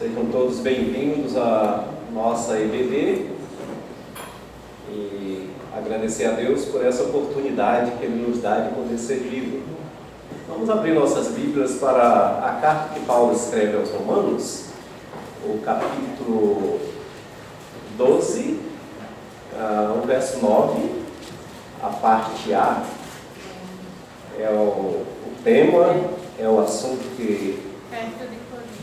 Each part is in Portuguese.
Sejam todos bem-vindos à nossa EBD e agradecer a Deus por essa oportunidade que Ele nos dá de poder servir. Vamos abrir nossas Bíblias para a carta que Paulo escreve aos Romanos, o capítulo 12, o verso 9, a parte A. É o tema, é o assunto que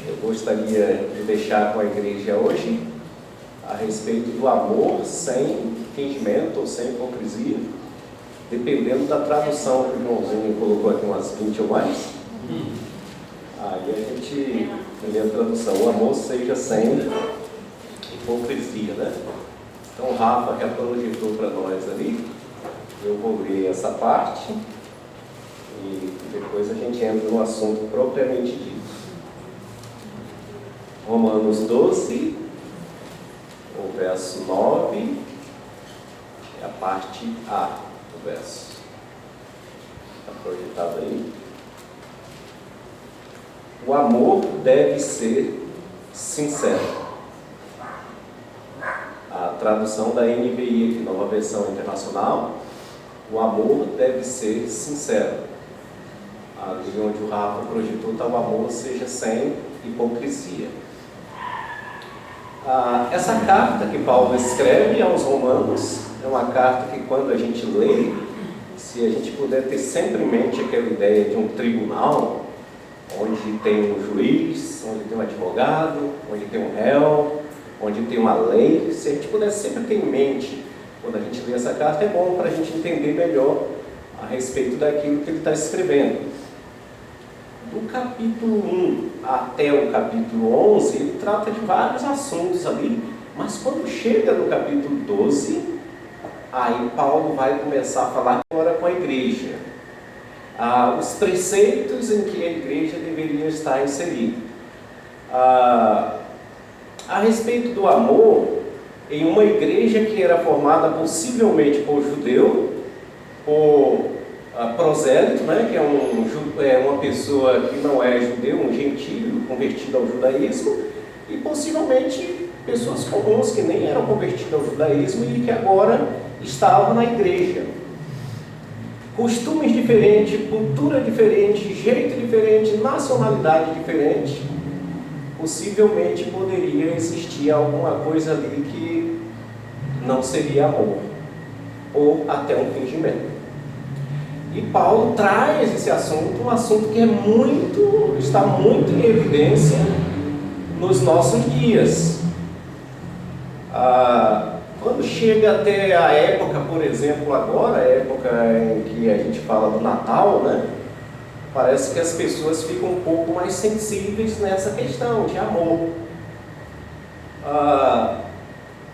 eu gostaria de deixar com a igreja hoje, a respeito do amor sem fingimento ou sem hipocrisia, dependendo da tradução que o Joãozinho colocou aqui, umas 20 ou mais. Aí a gente lê a tradução, o amor seja sem hipocrisia, né? Então o Rafa que projetou para nós ali, eu vou ler essa parte e depois a gente entra no assunto propriamente dito. Romanos 12, o verso 9, é a parte A do verso. Está projetado aí. O amor deve ser sincero. A tradução da NVI aqui, Nova Versão Internacional, o amor deve ser sincero. Ali onde o Rafa projetou, está o amor seja sem hipocrisia. Essa carta que Paulo escreve aos Romanos é uma carta que, quando a gente lê, se a gente puder ter sempre em mente aquela ideia de um tribunal, onde tem um juiz, onde tem um advogado, onde tem um réu, onde tem uma lei, se a gente puder sempre ter em mente, quando a gente lê essa carta, é bom para a gente entender melhor a respeito daquilo que ele está escrevendo. Do capítulo 1 até o capítulo 11, ele trata de vários assuntos ali, mas quando chega no capítulo 12, aí Paulo vai começar a falar agora com a igreja. Os preceitos em que a igreja deveria estar inserida. A respeito do amor, em uma igreja que era formada possivelmente por judeu, por prosélito, né, que é uma pessoa que não é judeu, um gentio convertido ao judaísmo, e possivelmente pessoas comuns que nem eram convertidas ao judaísmo e que agora estavam na igreja. Costumes diferentes, cultura diferente, jeito diferente, nacionalidade diferente. Possivelmente poderia existir alguma coisa ali que não seria amor, ou até um fingimento. E Paulo traz esse assunto, um assunto que está muito em evidência nos nossos dias. Quando chega até a época, por exemplo, agora, a época em que a gente fala do Natal, né? Parece que as pessoas ficam um pouco mais sensíveis nessa questão de amor.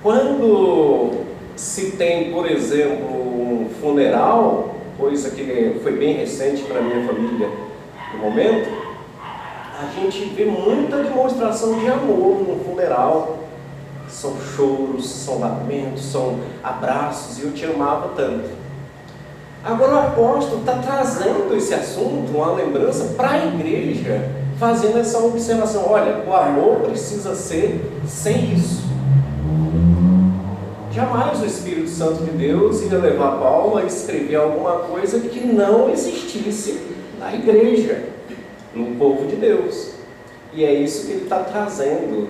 Quando se tem, por exemplo, um funeral, coisa que foi bem recente para a minha família no momento, a gente vê muita demonstração de amor no funeral. São choros, são lamentos, são abraços, e eu te amava tanto. Agora o apóstolo está trazendo esse assunto, uma lembrança para a igreja, fazendo essa observação: olha, o amor precisa ser sem isso. Jamais o Espírito Santo de Deus ia levar Paulo a escrever alguma coisa que não existisse na igreja, no povo de Deus. E é isso que ele está trazendo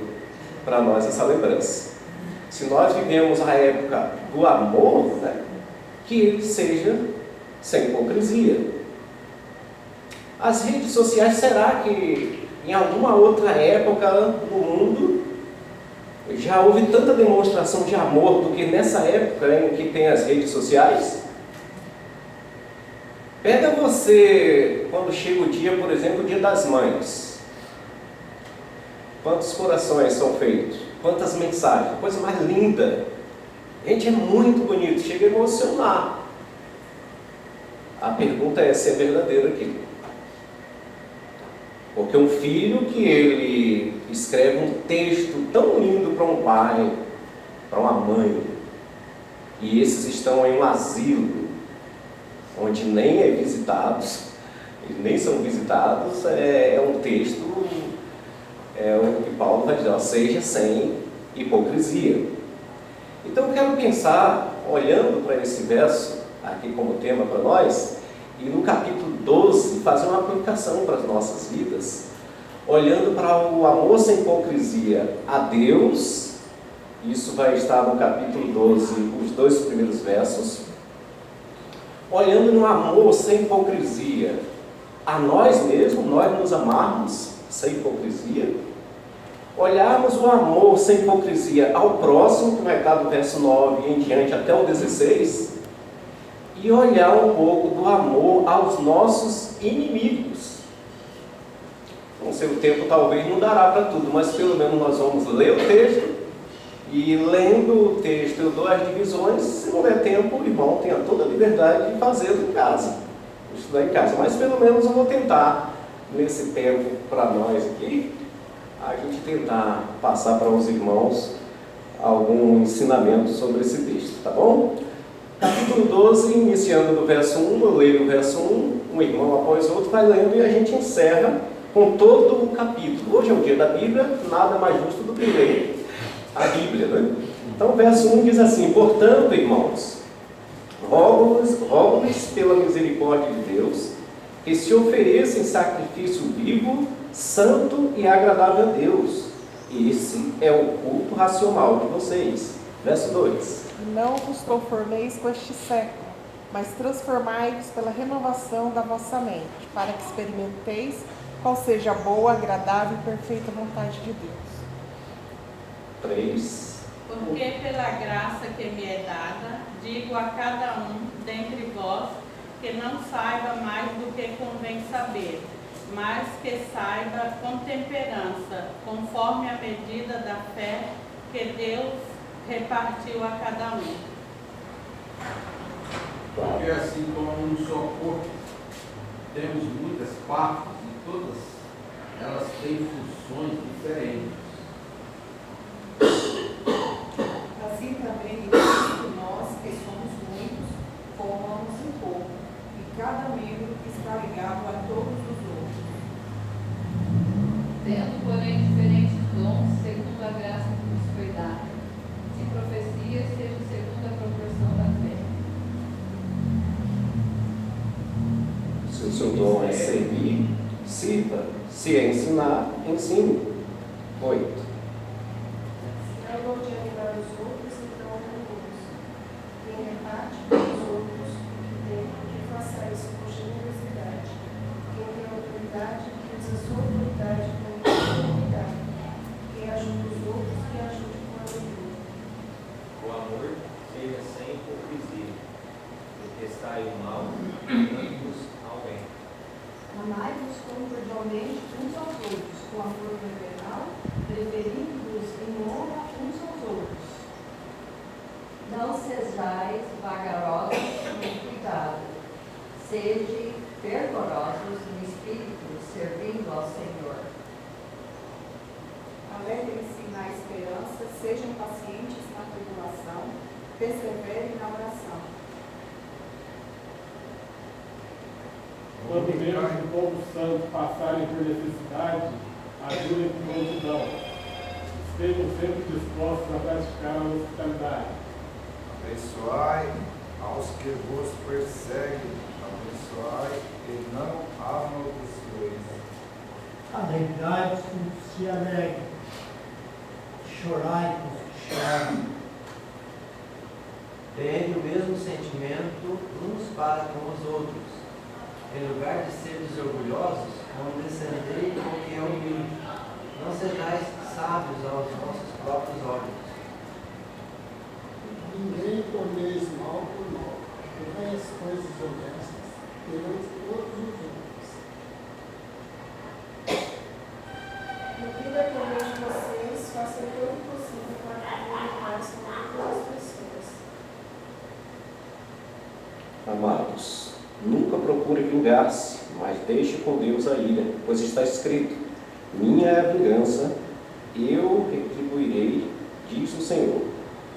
para nós, essa lembrança. Se nós vivemos a época do amor, né, que ele seja sem hipocrisia. As redes sociais, será que em alguma outra época no mundo já houve tanta demonstração de amor do que nessa época em que tem as redes sociais? Pega você, quando chega o dia, por exemplo, o Dia das Mães. Quantos corações são feitos? Quantas mensagens? Coisa mais linda. Gente, é muito bonito, chega a emocionar. A pergunta é se é verdadeiro aquilo. Porque um filho que ele escreve um texto tão lindo para um pai, para uma mãe, e esses estão em um asilo, onde nem é visitados, nem são visitados, é um texto é o que Paulo vai dizer, ó, seja sem hipocrisia. Então eu quero pensar, olhando para esse verso, aqui como tema para nós, e no capítulo 12, fazer uma aplicação para as nossas vidas, olhando para o amor sem hipocrisia a Deus. Isso vai estar no capítulo 12, os 2 primeiros versos. Olhando no amor sem hipocrisia a nós mesmos, nós nos amarmos sem hipocrisia. Olharmos o amor sem hipocrisia ao próximo, que vai estar do verso 9 em diante até o 16. E olhar um pouco do amor aos nossos inimigos. Não sei, o tempo talvez não dará para tudo, mas pelo menos nós vamos ler o texto. E lendo o texto eu dou as divisões. Se não der tempo, o irmão tenha toda a liberdade de fazê-lo em casa, estudar em casa. Mas pelo menos eu vou tentar, nesse tempo para nós aqui, a gente tentar passar para os irmãos algum ensinamento sobre esse texto, tá bom? Capítulo 12, iniciando do verso 1, eu leio o verso 1, um irmão após outro vai lendo e a gente encerra com todo o capítulo. Hoje é o dia da Bíblia, nada mais justo do que ler a Bíblia, né? Então o verso 1 diz assim: portanto, irmãos, rogo-lhes pela misericórdia de Deus, que se ofereçam em sacrifício vivo, santo e agradável a Deus. Esse é o culto racional de vocês. Verso 2. Não vos conformeis com este século, mas transformai-vos pela renovação da vossa mente, para que experimenteis qual seja a boa, agradável e perfeita vontade de Deus. 3. Porque pela graça que me é dada, digo a cada um dentre vós que não saiba mais do que convém saber, mas que saiba com temperança, conforme a medida da fé que Deus repartiu a cada um. Porque assim como um só corpo, temos muitas partes e todas elas têm funções diferentes. Assim também em Cristo nós, que somos muitos, formamos um corpo, e cada membro está ligado a todos os outros. Tendo, porém, diferentes dons, segundo a graça que nos foi dada. Se profecia, seja segundo a proporção da fé. Se o seu dom é servir, sirva. Se é ensinar, ensine. 8. Se é o dom de ajudar os outros, então honroso. Quem reparte com os outros o que tem, que faça isso com generosidade. Quem tem autoridade, que use a sua autoridade com dignidade. Quem ajuda os outros, que ajude com alegria. O amor seja sem hipocrisia. Detestai o mal, amando-vos ao bem. Amai-vos cordialmente uns aos outros, com amor fraternal, preferindo-vos em honra uns aos outros. Não sejais vagarosos no cuidado, sede fervorosos no espírito, servindo ao Senhor. Alegrem-se na esperança, sejam pacientes na tribulação, perseverem na oração. Quando vemos o povo santo passarem por necessidade, ajudem com prontidão. Estejam sempre dispostos a praticar a hospitalidade. Abençoai aos que vos perseguem, abençoai e não amaldiçoeis. Alegrai-vos com os que se alegram, chorai com os que choram. Tenham o mesmo sentimento uns para com os outros. Em lugar de seres orgulhosos, condescendei com quem é humilde. Não sejais sábios aos vossos próprios olhos. Ninguém torneis mal por mal, tornai as coisas honestas perante todos os homens. No que depender de vocês, façam todo o possível para viverem mais com todas as pessoas. Amados, nunca procure vingar-se, mas deixe com Deus a ira, pois está escrito: minha é a vingança, eu retribuirei, diz o Senhor.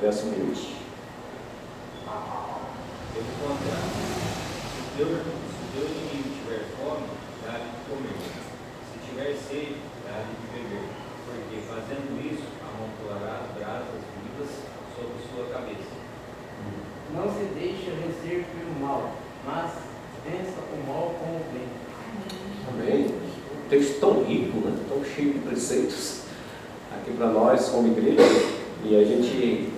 Verso 20. Pelo contrário, se teu inimigo tiver fome, dá-lhe de comer. Se tiver sede, dá-lhe de beber. fazendo isso, amontoará brasas vivas sobre sua cabeça. Não se deixe vencer pelo mal, mas vença o mal com o bem. Amém? Um texto tão rico, né? Tão cheio de preceitos aqui para nós como igreja, e a gente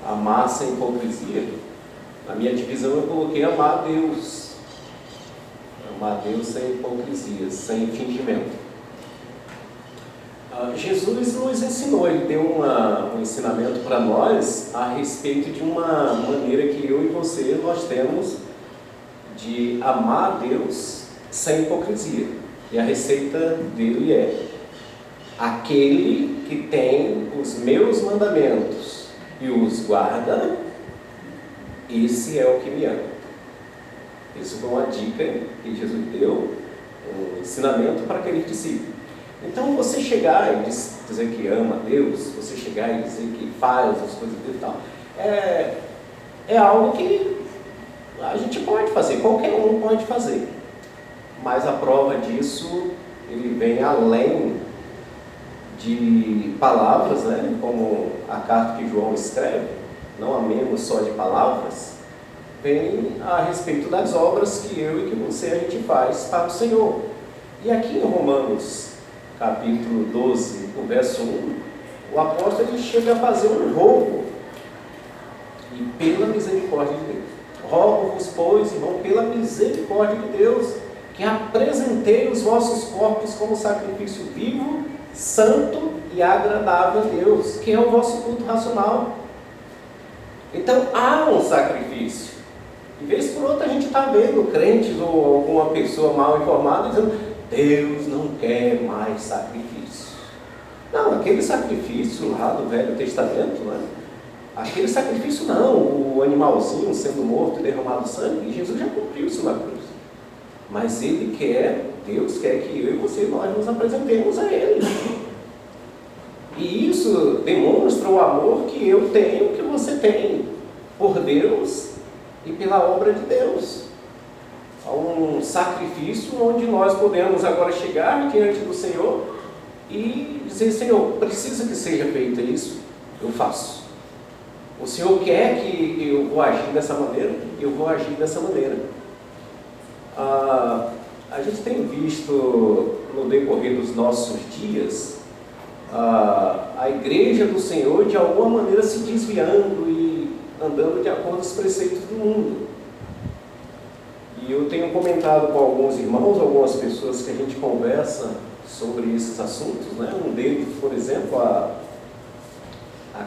amar sem hipocrisia. Na minha divisão eu coloquei amar a Deus. Amar a Deus sem hipocrisia, sem fingimento. Jesus nos ensinou, ele deu um ensinamento para nós a respeito de uma maneira que eu e você nós temos de amar a Deus sem hipocrisia. E a receita dele é: aquele que tem os meus mandamentos e os guarda, esse é o que me ama. Isso foi uma dica que Jesus deu, um ensinamento para aquele discípulo. Então, você chegar e dizer que ama a Deus, você chegar e dizer que faz as coisas dele e tal, é algo que a gente pode fazer, qualquer um pode fazer. Mas a prova disso, ele vem além de palavras, né? Como a carta que João escreve, não amemos só de palavras, vem a respeito das obras que eu e que você a gente faz para o Senhor. E aqui em Romanos, capítulo 12, o verso 1, o apóstolo ele chega a fazer um rogo, e pela misericórdia de Deus. Rogo-vos, pois, irmão, pela misericórdia de Deus, que apresentei os vossos corpos como sacrifício vivo, santo e agradável a Deus, que é o vosso culto racional. Então há um sacrifício. De vez por outra a gente está vendo crentes ou alguma pessoa mal informada dizendo: Deus não quer mais sacrifício. Não, aquele sacrifício lá do Velho Testamento, né? Aquele sacrifício não, o animalzinho sendo morto e derramado sangue, Jesus já cumpriu isso na cruz. Mas Ele quer, Deus quer que eu e você, nós nos apresentemos a Ele. E isso demonstra o amor que eu tenho, que você tem, por Deus e pela obra de Deus. Há um sacrifício onde nós podemos agora chegar diante do Senhor e dizer: Senhor, precisa que seja feito isso, eu faço. O Senhor quer que eu vou agir dessa maneira, eu vou agir dessa maneira. A gente tem visto no decorrer dos nossos dias a igreja do Senhor de alguma maneira se desviando e andando de acordo com os preceitos do mundo. E eu tenho comentado com alguns irmãos, algumas pessoas que a gente conversa sobre esses assuntos, né? Um deles, por exemplo, a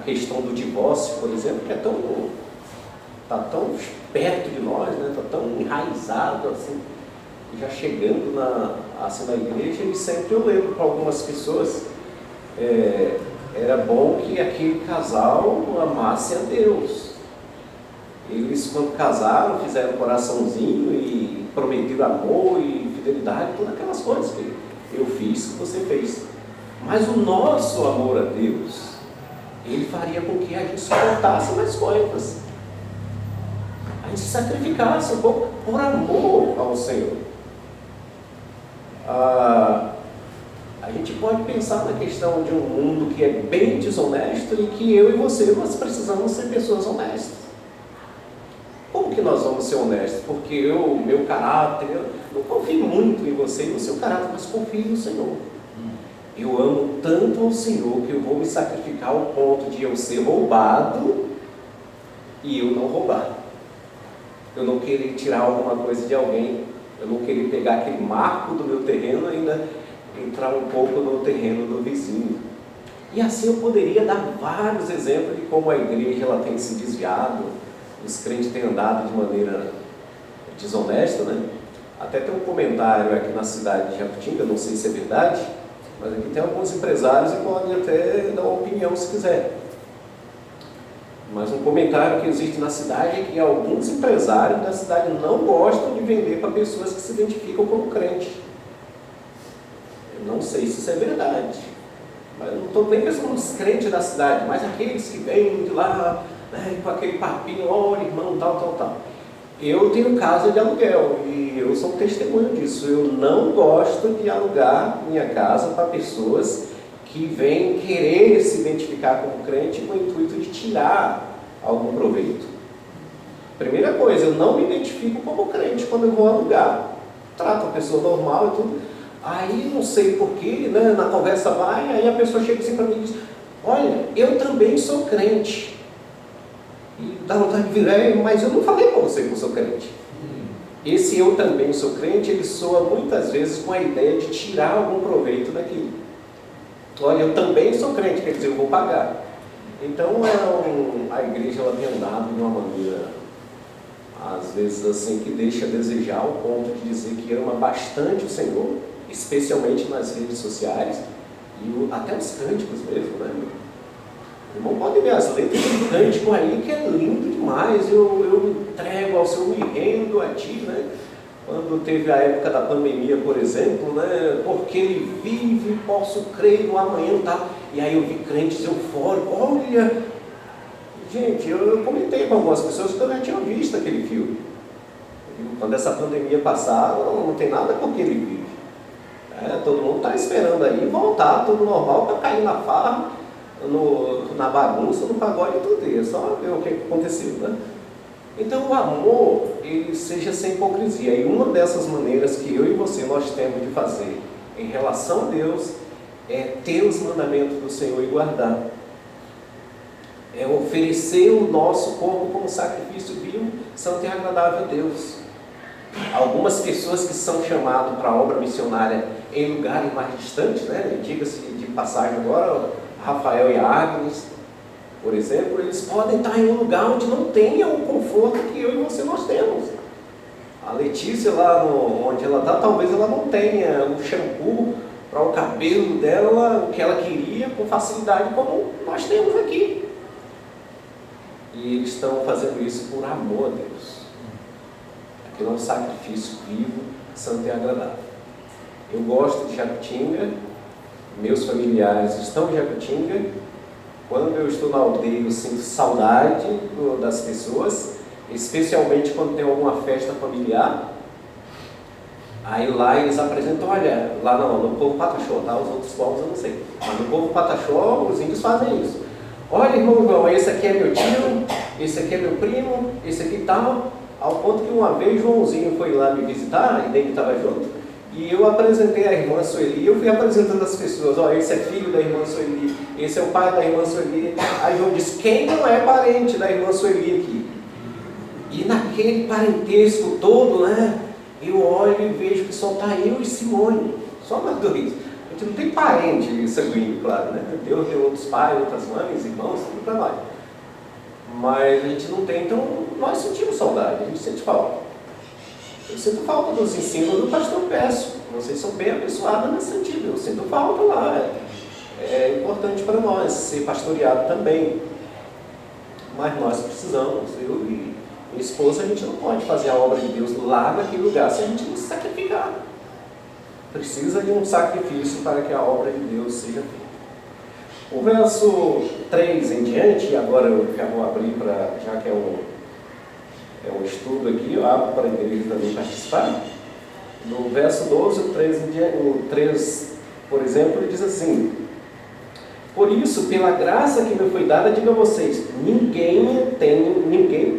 questão do divórcio, por exemplo, que está tão perto de nós, né? Está tão enraizado assim, já chegando na igreja. E sempre eu lembro para algumas pessoas, era bom que aquele casal amasse a Deus. Eles, quando casaram, fizeram um coraçãozinho e prometeram amor e fidelidade, todas aquelas coisas que eu fiz, que você fez. Mas o nosso amor a Deus, Ele faria com que a gente suportasse mais coisas, a gente sacrificasse um pouco por amor ao Senhor. A gente pode pensar na questão de um mundo que é bem desonesto e que eu e você, nós precisamos ser pessoas honestas. Como que nós vamos ser honestos? Porque meu caráter, eu não confio muito em você e no seu caráter, mas confio no Senhor. Eu amo tanto ao Senhor que eu vou me sacrificar ao ponto de eu ser roubado e eu não roubar. Eu não querer tirar alguma coisa de alguém, eu não querer pegar aquele marco do meu terreno e ainda entrar um pouco no terreno do vizinho. E assim eu poderia dar vários exemplos de como a igreja ela tem se desviado, os crentes têm andado de maneira desonesta, né? Até tem um comentário aqui na cidade de Jacutinga, não sei se é verdade, mas aqui tem alguns empresários e podem até dar uma opinião se quiser. Mas um comentário que existe na cidade é que alguns empresários da cidade não gostam de vender para pessoas que se identificam como crente. Eu não sei se isso é verdade, mas eu não estou nem pensando nos crentes da cidade, mas aqueles que vêm de lá, né, com aquele papinho: olha, irmão, tal. Eu tenho casa de aluguel e eu sou um testemunho disso. Eu não gosto de alugar minha casa para pessoas que vem querer se identificar como crente com o intuito de tirar algum proveito. Primeira coisa, eu não me identifico como crente quando eu vou a lugar. Trato a pessoa normal e tudo. Aí não sei porquê, né, na conversa vai, aí a pessoa chega assim para mim e diz: olha, eu também sou crente. E dá vontade de virar, mas eu não falei para você que eu sou crente. Esse eu também sou crente, ele soa muitas vezes com a ideia de tirar algum proveito daquilo. Olha, eu também sou crente, quer dizer, eu vou pagar. Então a igreja ela tem andado de uma maneira, às vezes assim, que deixa a desejar, ao ponto de dizer que ama bastante o Senhor, especialmente nas redes sociais, e até os cânticos mesmo, né? O irmão pode ver as letras do cântico aí, que é lindo demais. Eu me entrego ao Senhor, me rendo a Ti, né? Quando teve a época da pandemia, por exemplo, né? Porque Ele vive, posso crer no amanhã, tá? E aí eu vi crentes eufóricos. Olha, gente, eu comentei com algumas pessoas que eu já tinha visto aquele filme. Quando essa pandemia passar, não tem nada porque Ele vive. Todo mundo está esperando aí voltar tudo normal para cair na farra, na bagunça, no pagode e tudo. É só ver o que aconteceu, né? Então o amor, ele seja sem hipocrisia. E uma dessas maneiras que eu e você nós temos de fazer em relação a Deus é ter os mandamentos do Senhor e guardar. É oferecer o nosso corpo como sacrifício vivo, santo e agradável a Deus. Algumas pessoas que são chamadas para a obra missionária em lugares mais distantes, né? Diga-se de passagem agora, Rafael e Agnes, por exemplo, eles podem estar em um lugar onde não tenha o conforto que eu e você nós temos. A Letícia, lá onde ela está, talvez ela não tenha o shampoo para o cabelo dela, o que ela queria, com facilidade, como nós temos aqui. E eles estão fazendo isso por amor a Deus. Aquilo é um sacrifício vivo, santo e agradável. Eu gosto de Jacutinga, meus familiares estão em Jacutinga. Quando eu estou na aldeia, eu sinto saudade das pessoas, especialmente quando tem alguma festa familiar. Aí lá eles apresentam, olha, lá no povo Pataxó, tá? Os outros povos eu não sei, mas no povo Pataxó os índios fazem isso. Olha, irmão João, esse aqui é meu tio, esse aqui é meu primo, esse aqui tal. Ao ponto que uma vez Joãozinho foi lá me visitar, e nem que estava junto, e eu apresentei a irmã Sueli, eu fui apresentando as pessoas, ó, esse é filho da irmã Sueli, esse é o pai da irmã Sueli. Aí João disse, quem não é parente da irmã Sueli aqui? E naquele parentesco todo, né, eu olho e vejo que só está eu e Simone, só nós dois. A gente não tem parente sanguíneo, claro, né? Deus deu outros pais, outras mães, irmãos, tudo para nós. Mas a gente não tem, então nós sentimos saudade, a gente sente falta. Eu sinto falta dos ensinos do pastor Pécio. Vocês são bem abençoados nesse sentido. Eu sinto falta lá. É importante para nós ser pastoreado também. Mas nós precisamos. Eu e minha esposa, a gente não pode fazer a obra de Deus lá naquele lugar se a gente não se sacrificar. Precisa de um sacrifício para que a obra de Deus seja feita. O verso 3 em diante, e agora eu já vou abrir para, já que é um estudo aqui, eu abro para a igreja também participar. No verso 12, o 3, por exemplo, ele diz assim: por isso, pela graça que me foi dada, digo a vocês, ninguém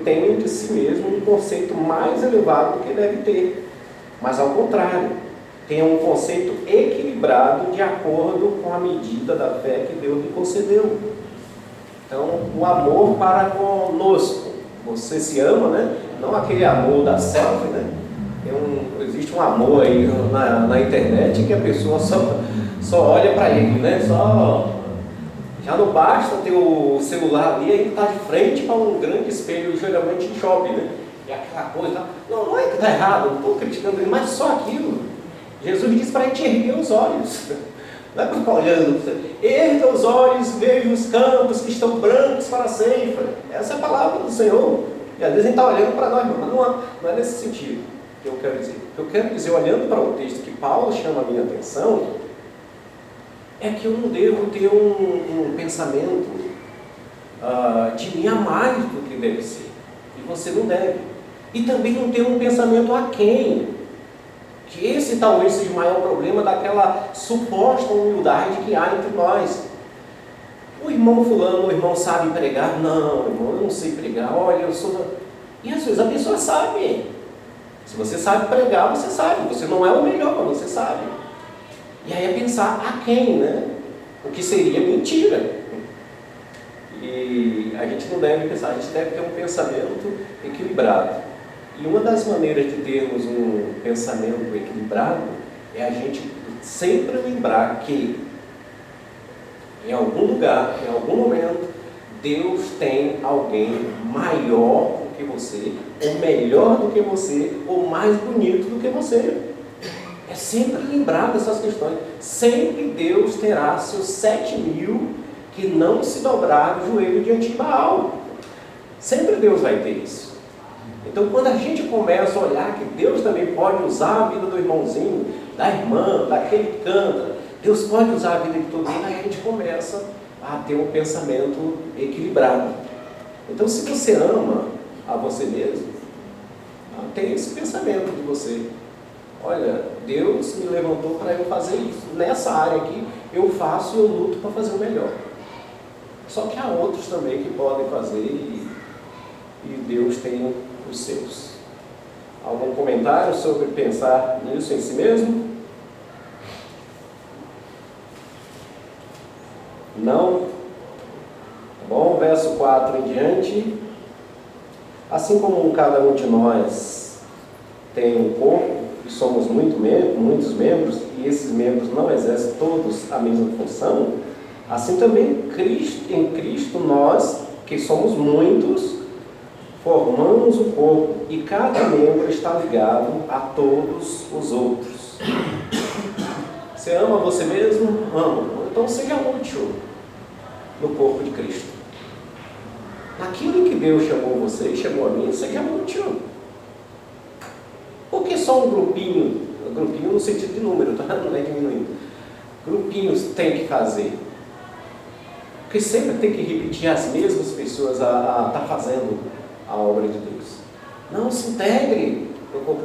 tem de si mesmo um conceito mais elevado do que deve ter, mas ao contrário, tenha um conceito equilibrado de acordo com a medida da fé que Deus lhe concedeu. Então, o amor para conosco. Você se ama, né? Não aquele amor da selfie, né? Existe um amor aí na internet que a pessoa só olha para ele, né? Já não basta ter o celular ali, ele está de frente para um grande espelho, geralmente em shopping, né? E aquela coisa, não é que está errado, não estou criticando ele, mas só aquilo. Jesus diz para a gente erguer os olhos, não é para ficar olhando, erga os olhos, veja os campos que estão brancos para a ceifa. Essa é a palavra do Senhor, e às vezes a gente está olhando para nós, mas não é nesse sentido que eu quero dizer. O que eu quero dizer, olhando para o texto que Paulo chama a minha atenção, é que eu não devo ter um pensamento de me amar do que deve ser, e você não deve, e também não ter um pensamento aquém, Que esse talvez seja o maior problema daquela suposta humildade que há entre nós. O irmão fulano, o irmão sabe pregar? Não, irmão, eu não sei pregar. Olha, eu sou... E às vezes a pessoa sabe. Se você sabe pregar, você sabe. Você não é o melhor, mas você sabe. E aí é pensar a quem, né? O que seria mentira. E a gente não deve pensar, a gente deve ter um pensamento equilibrado. E uma das maneiras de termos um pensamento equilibrado é a gente sempre lembrar que em algum lugar, em algum momento, Deus tem alguém maior do que você, ou melhor do que você, ou mais bonito do que você. É sempre lembrar dessas questões. Sempre Deus terá seus 7.000 que não se dobraram o joelho diante de Baal. Sempre Deus vai ter isso. Então, quando a gente começa a olhar que Deus também pode usar a vida do irmãozinho, da irmã, daquele que canta, Deus pode usar a vida de todo mundo, aí a gente começa a ter um pensamento equilibrado. Então, se você ama a você mesmo, tem esse pensamento de você. Olha, Deus me levantou para eu fazer isso. Nessa área aqui, eu faço e eu luto para fazer o melhor. Só que há outros também que podem fazer e Deus tem os seus. Algum comentário sobre pensar nisso em si mesmo? Não? Bom, verso 4 em diante. Assim como cada um de nós tem um corpo, e somos muitos membros, e esses membros não exercem todos a mesma função, assim também em Cristo nós, que somos muitos, formamos o corpo, e cada membro está ligado a todos os outros. Você ama você mesmo? Ama. Então seja útil no corpo de Cristo. Naquilo que Deus chamou você e chamou a mim, seja útil. Por que só um grupinho no sentido de número, tá? Não é diminuindo, grupinhos tem que fazer? Porque sempre tem que repetir as mesmas pessoas a estar fazendo a obra de Deus. Não, se integre no corpo.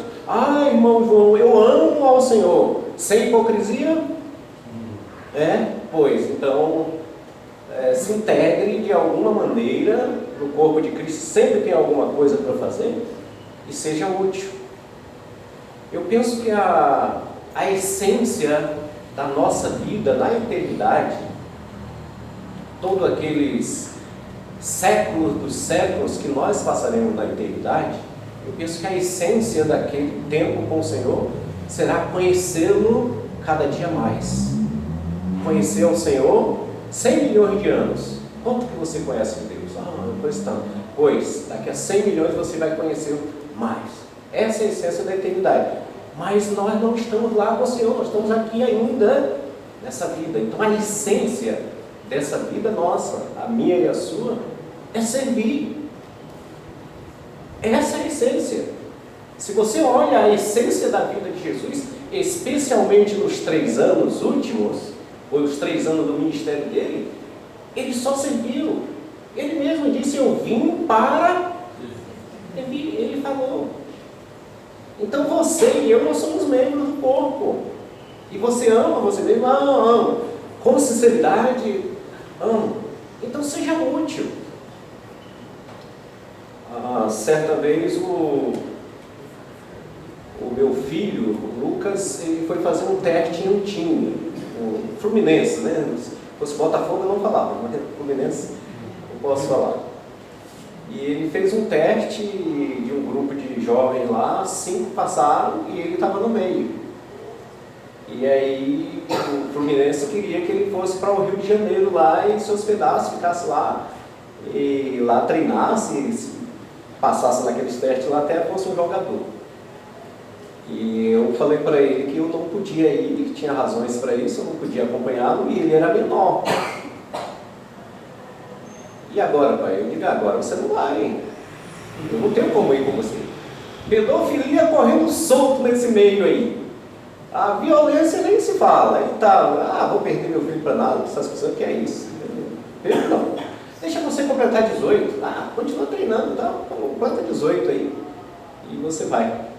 Irmão João, eu amo ao Senhor. Sem hipocrisia? Pois, então, se integre de alguma maneira no corpo de Cristo, sempre tem alguma coisa para fazer, e seja útil. Eu penso que a essência da nossa vida na eternidade, todos aqueles séculos dos séculos que nós passaremos na eternidade, eu penso que a essência daquele tempo com o Senhor será conhecê-lo cada dia mais. Conhecer o Senhor 100 milhões de anos. Quanto que você conhece de Deus? Eu conheço tanto. Pois, daqui a 100 milhões você vai conhecer mais. Essa é a essência da eternidade. Mas nós não estamos lá com o Senhor, nós estamos aqui ainda nessa vida. Então a essência dessa vida nossa, a minha e a sua, é servir. Essa é a essência. Se você olha a essência da vida de Jesus, especialmente nos 3 anos últimos, ou os 3 anos do ministério dele, ele só serviu. Ele mesmo disse, eu vim para... Ele falou. Então você e eu, nós somos membros do corpo. E você ama você mesmo? Amo. Com sinceridade, amo. Então seja útil. Certa vez o meu filho, o Lucas, ele foi fazer um teste em um time, o Fluminense, né? Se fosse Botafogo eu não falava, mas Fluminense eu posso falar. E ele fez um teste de um grupo de jovens lá, 5 passaram e ele estava no meio. E aí o Fluminense queria que ele fosse para o Rio de Janeiro lá e se hospedasse, ficasse lá e lá treinasse, se passasse naqueles testes lá até fosse um jogador. E eu falei para ele que eu não podia ir, que tinha razões para isso, eu não podia acompanhá-lo e ele era menor. E agora, pai? Eu digo, agora você não vai. Eu não tenho como ir com você. Pedofilia correndo solto nesse meio aí. A violência nem se fala. Ele tá, vou perder meu filho para nada, essas pessoas, que é isso? Não. Deixa você completar 18. Continua treinando, tá? Completa 18 aí. E você vai.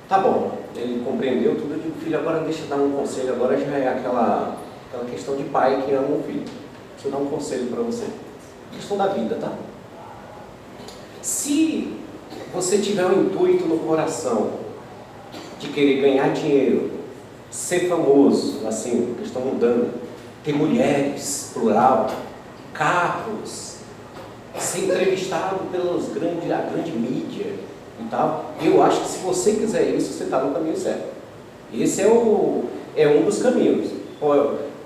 Tá bom, ele compreendeu tudo. Eu digo, filho, agora deixa eu dar um conselho. Agora já é aquela questão de pai que ama o filho. Deixa eu dar um conselho para você. Questão da vida, tá? Se você tiver um intuito no coração de querer ganhar dinheiro, ser famoso, assim, questão mundana, ter mulheres, plural, carros, ser entrevistado pelos a grande mídia e tal, eu acho que se você quiser isso, você está no caminho certo. Esse é um dos caminhos.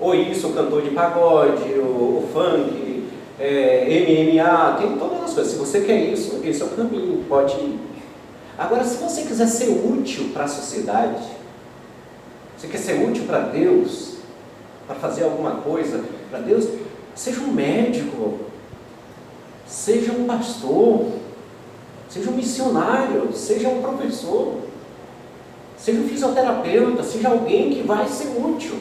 Ou isso, o cantor de pagode, o funk, MMA, tem todas as coisas. Se você quer isso, esse é o caminho, pode ir. Agora, se você quiser ser útil para a sociedade, você quer ser útil para Deus, para fazer alguma coisa para Deus, seja um médico, seja um pastor, seja um missionário, seja um professor, seja um fisioterapeuta, seja alguém que vai ser útil.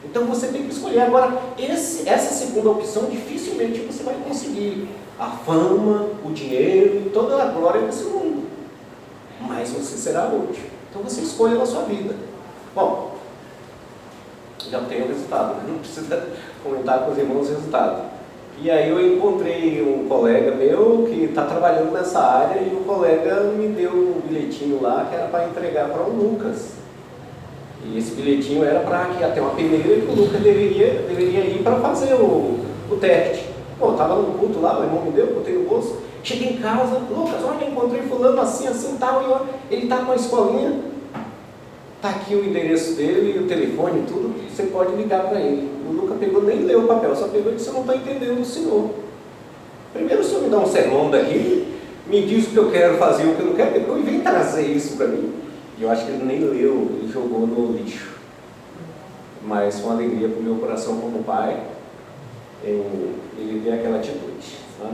Então você tem que escolher. Agora, essa segunda opção, dificilmente você vai conseguir a fama, o dinheiro e toda a glória desse mundo. Mas você será útil. Então você escolhe na sua vida. Bom, já tenho o resultado, né? Não precisa comentar com os irmãos o resultado. E aí eu encontrei um colega meu que está trabalhando nessa área e o colega me deu um bilhetinho lá que era para entregar para o Lucas. E esse bilhetinho era para que ia ter uma peneira e que o Lucas deveria ir para fazer o teste. Pô, estava no culto lá, o irmão me deu, botei no bolso. Cheguei em casa, Lucas, olha, encontrei fulano assim, tal, e ele está com a escolinha. Está aqui o endereço dele, o telefone, tudo, você pode ligar para ele. O Lucas pegou, nem leu o papel, só pegou e disse, eu não estou entendendo o senhor. Primeiro o senhor me dá um sermão daqui, me diz o que eu quero fazer e o que eu não quero, depois vem trazer isso para mim. E eu acho que ele nem leu, ele jogou no lixo. Mas com alegria para o meu coração como pai, ele tem aquela atitude. Tá?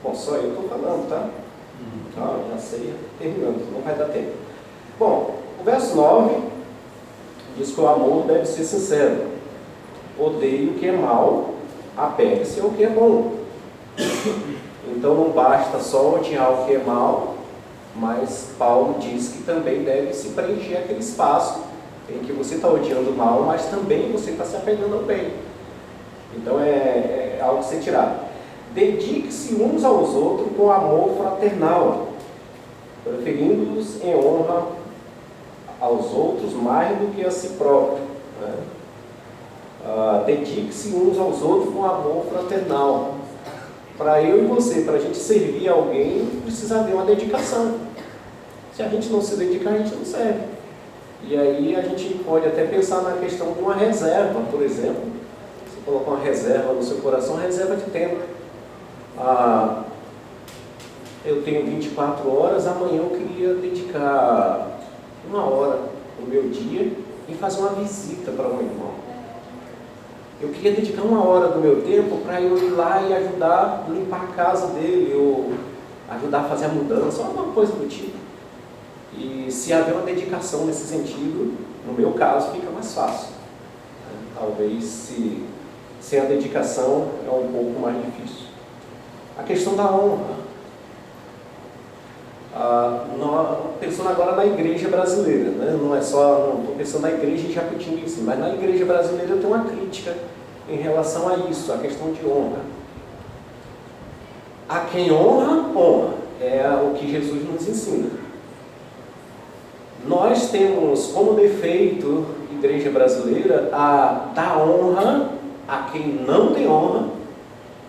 Bom, só eu estou falando, tá? Já sei, terminando, não vai dar tempo. Bom, o verso 9 diz que o amor deve ser sincero. Odeie o que é mal, apegue-se ao que é bom. Então não basta só odiar o que é mal, mas Paulo diz que também deve se preencher aquele espaço em que você está odiando o mal, mas também você está se apegando ao bem. Então é algo a ser tirado. Dedique-se uns aos outros com amor fraternal, preferindo-os em honra aos outros mais do que a si próprio. Né? Dedique-se uns aos outros com amor fraternal. Para eu e você, para a gente servir alguém, precisa haver uma dedicação. Se a gente não se dedicar, a gente não serve. E aí a gente pode até pensar na questão de uma reserva, por exemplo. Você colocar uma reserva no seu coração, reserva de tempo. Eu tenho 24 horas, amanhã eu queria dedicar 1 hora do meu dia em fazer uma visita para um irmão. Eu queria dedicar 1 hora do meu tempo para eu ir lá e ajudar a limpar a casa dele, ou ajudar a fazer a mudança, alguma coisa do tipo. E se haver uma dedicação nesse sentido, no meu caso, fica mais fácil. Talvez se sem a dedicação é um pouco mais difícil. A questão da honra. Pensando agora na igreja brasileira, né? Não estou pensando na igreja de Jacutinga em si, mas na igreja brasileira eu tenho uma crítica em relação a isso, a questão de honra. A quem honra, honra. É o que Jesus nos ensina. Nós temos como defeito, igreja brasileira, a dar honra a quem não tem honra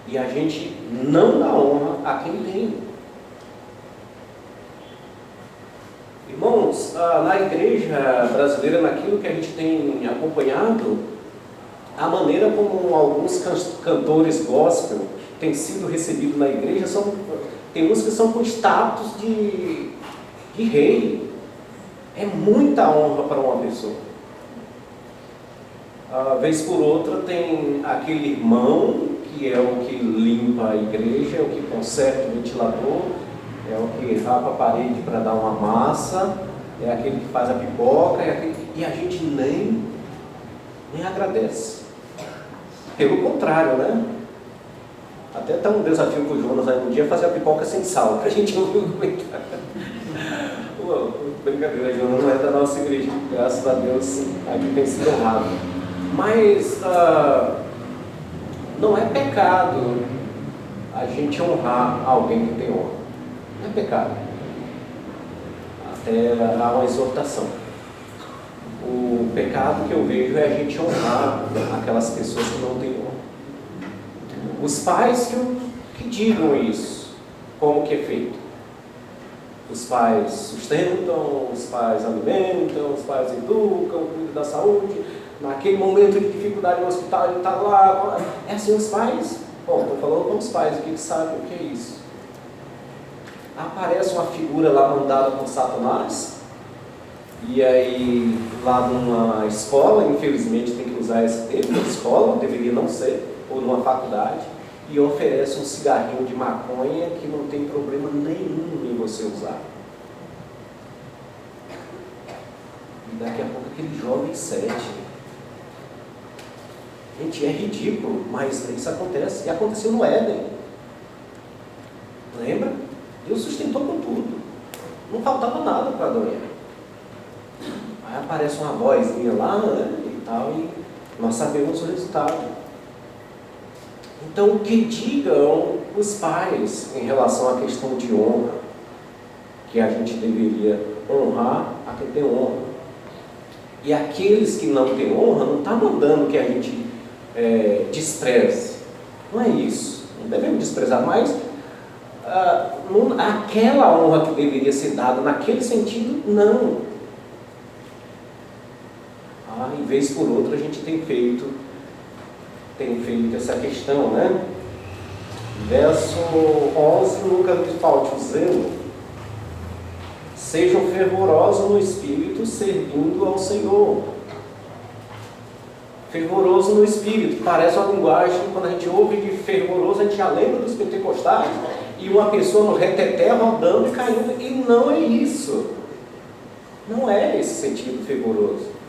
e a gente não dá honra a quem tem. Irmãos, na igreja brasileira, naquilo que a gente tem acompanhado, a maneira como alguns cantores gospel têm sido recebidos na igreja, tem uns que são com status de rei. É muita honra para uma pessoa. Vez por outra tem aquele irmão que é o que limpa a igreja, é o que conserta o ventilador, é o que rapa a parede para dar uma massa, é aquele que faz a pipoca, e a gente nem agradece. Pelo contrário, né? Até está um desafio para o Jonas aí um dia fazer a pipoca sem sal, para a gente ouvir o comentário. brincadeira, Joana não é da nossa igreja, graças a Deus aqui tem sido honrado. Mas não é pecado a gente honrar alguém que tem honra. Não é pecado. Até há uma exortação. O pecado que eu vejo é a gente honrar aquelas pessoas que não têm honra. Os pais que digam isso, como que é feito. Os pais sustentam, os pais alimentam, os pais educam, cuidam da saúde. Naquele momento de dificuldade no hospital, ele está lá. É assim os pais? Bom, estou falando com os pais aqui que sabem o que é isso. Aparece uma figura lá mandada por Satanás. E aí, lá numa escola, infelizmente tem que usar esse termo, na escola, deveria não ser, ou numa faculdade, e oferece um cigarrinho de maconha que não tem problema nenhum em você usar. E daqui a pouco aquele jovem 7. Gente, é ridículo, mas isso acontece. E aconteceu no Éden. Lembra? Deus sustentou com tudo. Não faltava nada para Adão e Eva. Aí aparece uma vozinha lá, né, e tal, e nós sabemos o resultado. Então, o que digam os pais em relação à questão de honra, que a gente deveria honrar a quem tem honra. E aqueles que não têm honra, não está mandando que a gente despreze. Não é isso. Não devemos desprezar, mas aquela honra que deveria ser dada naquele sentido, não. Em vez por outra, a gente tem feito essa questão, né? Verso 11, Lucas diz: falte o zelo, sejam fervorosos no espírito, servindo ao Senhor. Fervoroso no espírito, parece uma linguagem, quando a gente ouve de fervoroso, a gente já lembra dos pentecostais, e uma pessoa no reteté rodando e caindo, e não é isso. Não é esse sentido fervoroso.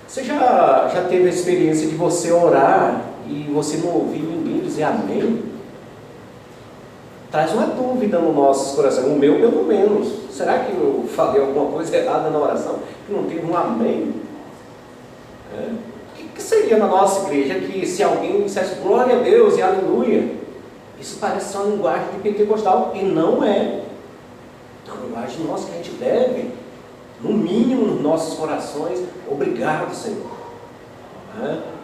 Você já teve a experiência de você orar e você não ouvir ninguém dizer amém? Traz uma dúvida no nosso coração, o meu pelo menos. Será que eu falei alguma coisa errada na oração? Que não teve um amém? O que seria na nossa igreja que se alguém dissesse glória a Deus e aleluia? Isso parece ser uma linguagem de pentecostal e não é. É uma linguagem nossa que a gente deve, no mínimo nos nossos corações, obrigado, Senhor.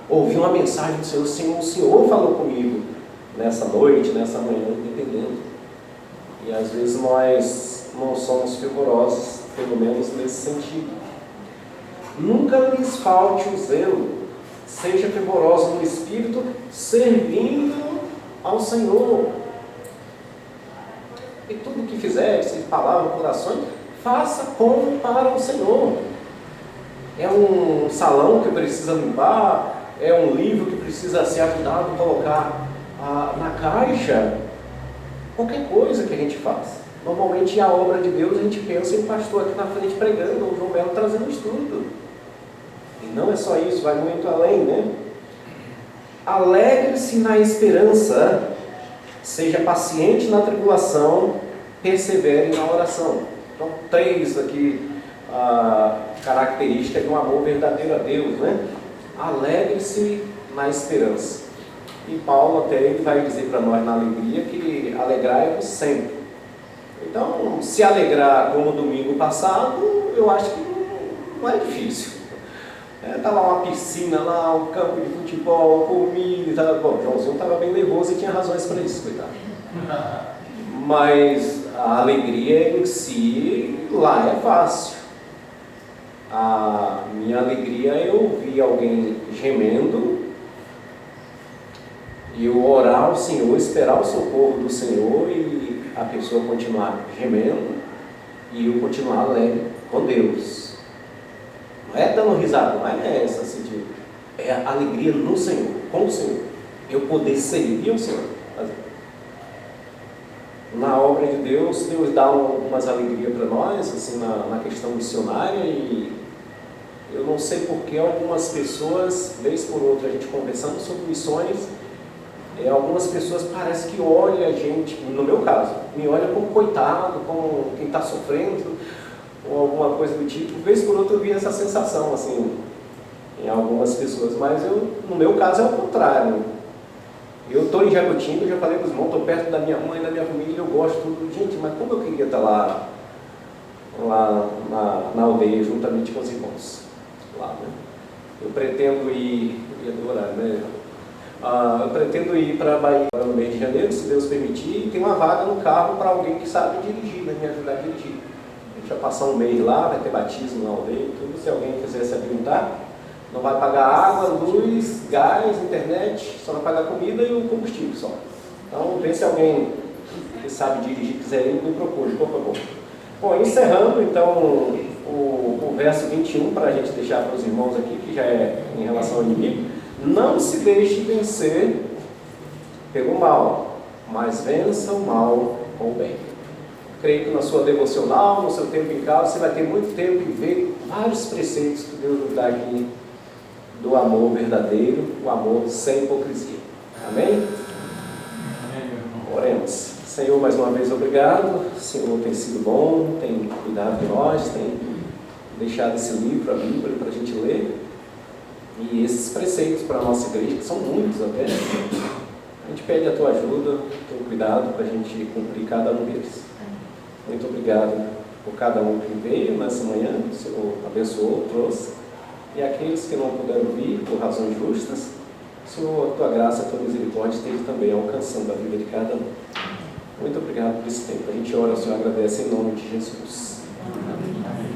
Ouvir uma mensagem do Senhor, o Senhor falou comigo nessa noite, nessa manhã, dependendo. E às vezes nós não somos fervorosos, pelo menos nesse sentido. Nunca lhes falte o zelo, seja fervoroso no espírito, servindo ao Senhor. E tudo que fizer, se palavra, corações, faça como para o Senhor. É um salão que precisa limpar, é um livro que precisa ser ajudado a colocar na caixa. Qualquer coisa que a gente faça. Normalmente a obra de Deus a gente pensa em pastor aqui na frente pregando, ou João Belo trazendo estudo. E não é só isso, vai muito além, né? Alegre-se na esperança, seja paciente na tribulação, persevere na oração. Então, 3 aqui, características de um amor verdadeiro a Deus, né? Alegre-se na esperança. E Paulo até ele vai dizer para nós na alegria que alegrai-vos sempre. Então, se alegrar como domingo passado, eu acho que não é difícil. Estava uma piscina lá, um campo de futebol, comida, bom, Joãozinho estava bem nervoso e tinha razões para isso, coitado. Mas a alegria em si, lá é fácil. A minha alegria é ouvir alguém gemendo, e eu orar ao Senhor, esperar o socorro do Senhor e a pessoa continuar gemendo e eu continuar alegre com Deus. Não é dando risada, não é essa sentido. É a alegria no Senhor, com o Senhor. Eu poder servir ao Senhor. Na obra de Deus, Deus dá algumas alegrias para nós, assim, na questão missionária, e eu não sei porque algumas pessoas, vez por outra, a gente conversando sobre missões, algumas pessoas parece que olham a gente, no meu caso, me olham como coitado, como quem está sofrendo, ou alguma coisa do tipo. Vez por outra eu vi essa sensação, assim, em algumas pessoas, mas no meu caso é o contrário. Eu estou em Jabotinga, eu já falei para os irmãos, estou perto da minha mãe, da minha família, eu gosto tudo. Gente, mas como eu queria estar lá na aldeia, juntamente com os irmãos. Lá, né? Eu pretendo ir, eu pretendo ir para a Bahia no mês de janeiro, se Deus permitir, e tem uma vaga no carro para alguém que sabe dirigir, né? Me ajudar a dirigir. A gente vai passar um mês lá, vai ter batismo na aldeia e tudo. Se alguém quiser se habilitar, não vai pagar água, luz, gás, internet, só vai pagar comida e o combustível só. Então, vê se alguém que sabe dirigir quiser ir, me procure, por favor. Bom, encerrando então o verso 21, para a gente deixar para os irmãos aqui, que já é em relação ao inimigo. Não se deixe vencer pelo mal, mas vença o mal com o bem. Creio que na sua devocional, no seu tempo em casa, você vai ter muito tempo e ver vários preceitos que Deus nos dá aqui do amor verdadeiro, o amor sem hipocrisia. Amém? Oremos. Senhor, mais uma vez, obrigado. O Senhor tem sido bom, tem cuidado de nós, tem deixado esse livro, a Bíblia, para a gente ler. E esses preceitos para a nossa igreja, que são muitos até, a gente pede a tua ajuda, o teu cuidado para a gente cumprir cada um deles. Muito obrigado por cada um que veio nessa manhã, o Senhor abençoou, trouxe. E aqueles que não puderam vir por razões justas, Senhor, a tua graça, a tua misericórdia esteja também alcançando a vida de cada um. Muito obrigado por esse tempo. A gente ora, o Senhor agradece em nome de Jesus. Amém.